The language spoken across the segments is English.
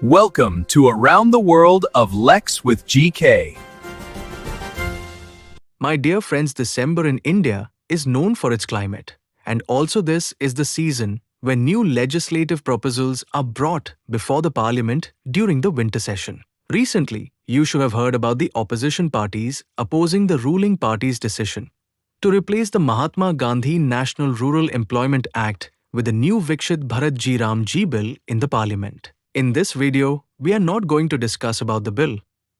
Welcome to Around the World of Lex with GK. My dear friends, December in India is known for its climate. And also this is the season when new legislative proposals are brought before the parliament during the winter session. Recently, you should have heard about the opposition parties opposing the ruling party's decision to replace the Mahatma Gandhi National Rural Employment Act with the new Viksit Bharat Ji Ram Ji bill in the parliament. In this video, we are not going to discuss about the bill,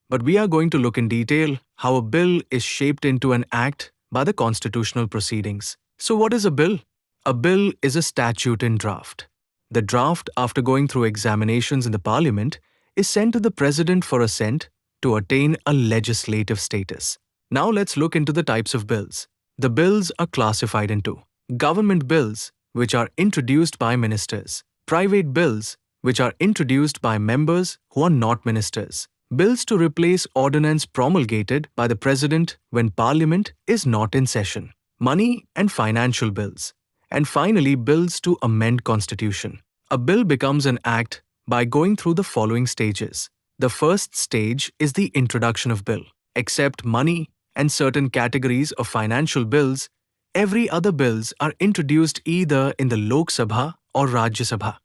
but we are going to look in detail how a bill is shaped into an act by the constitutional proceedings. So what is a bill? A bill is a statute in draft. The draft, after going through examinations in the parliament, is sent to the president for assent to attain a legislative status. Now let's look into the types of bills. The bills are classified into government bills, which are introduced by ministers, private bills, which are introduced by members who are not ministers, bills to replace ordinance promulgated by the president when parliament is not in session, money and financial bills, and finally bills to amend constitution. A bill becomes an act by going through the following stages. The first stage is the introduction of bill. Except money and certain categories of financial bills, every other bills are introduced either in the Lok Sabha or Rajya Sabha.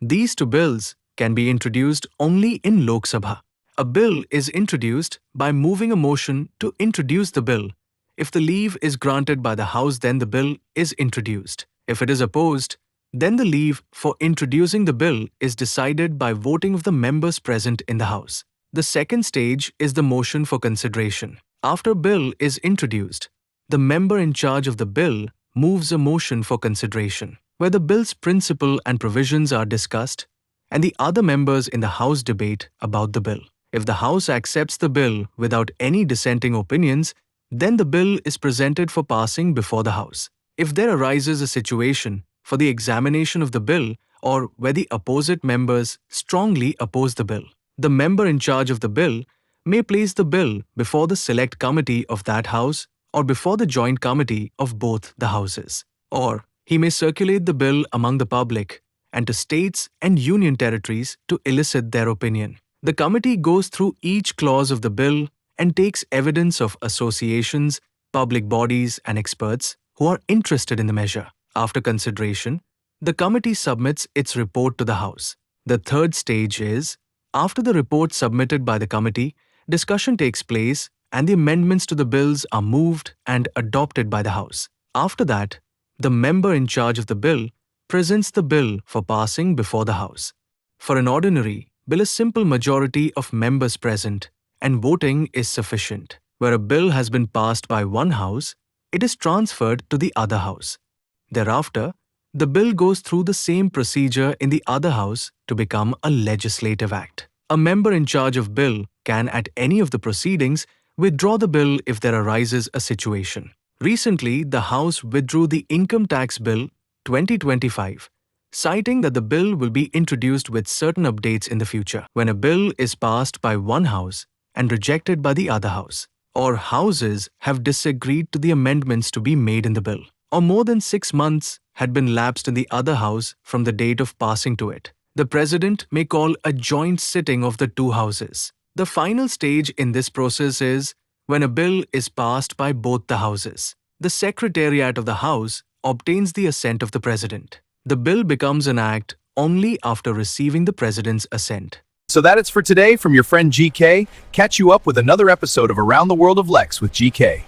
These two bills can be introduced only in Lok Sabha. A bill is introduced by moving a motion to introduce the bill. If the leave is granted by the House, then the bill is introduced. If it is opposed, then the leave for introducing the bill is decided by voting of the members present in the House. The second stage is the motion for consideration. After a bill is introduced, the member in charge of the bill moves a motion for consideration, where the bill's principle and provisions are discussed and the other members in the House debate about the bill. If the House accepts the bill without any dissenting opinions, then the bill is presented for passing before the House. If there arises a situation for the examination of the bill or where the opposite members strongly oppose the bill, the member in charge of the bill may place the bill before the select committee of that House or before the joint committee of both the Houses. Or he may circulate the bill among the public and to states and union territories to elicit their opinion. The committee goes through each clause of the bill and takes evidence of associations, public bodies, and experts who are interested in the measure. After consideration, the committee submits its report to the House. The third stage is, after the report submitted by the committee, discussion takes place and the amendments to the bills are moved and adopted by the House. After that, the member in charge of the bill presents the bill for passing before the House. For an ordinary bill, a simple majority of members present and voting is sufficient. Where a bill has been passed by one House, it is transferred to the other House. Thereafter, the bill goes through the same procedure in the other House to become a legislative act. A member in charge of bill can at any of the proceedings withdraw the bill if there arises a situation. Recently, the House withdrew the Income Tax Bill 2025, citing that the bill will be introduced with certain updates in the future. When a bill is passed by one House and rejected by the other House, or Houses have disagreed to the amendments to be made in the bill, or more than 6 months had been lapsed in the other House from the date of passing to it, the President may call a joint sitting of the two Houses. The final stage in this process is when a bill is passed by both the Houses. The Secretariat of the House obtains the assent of the President. The bill becomes an act only after receiving the President's assent. So that it's for today from your friend GK. Catch you up with another episode of Around the World of Lex with GK.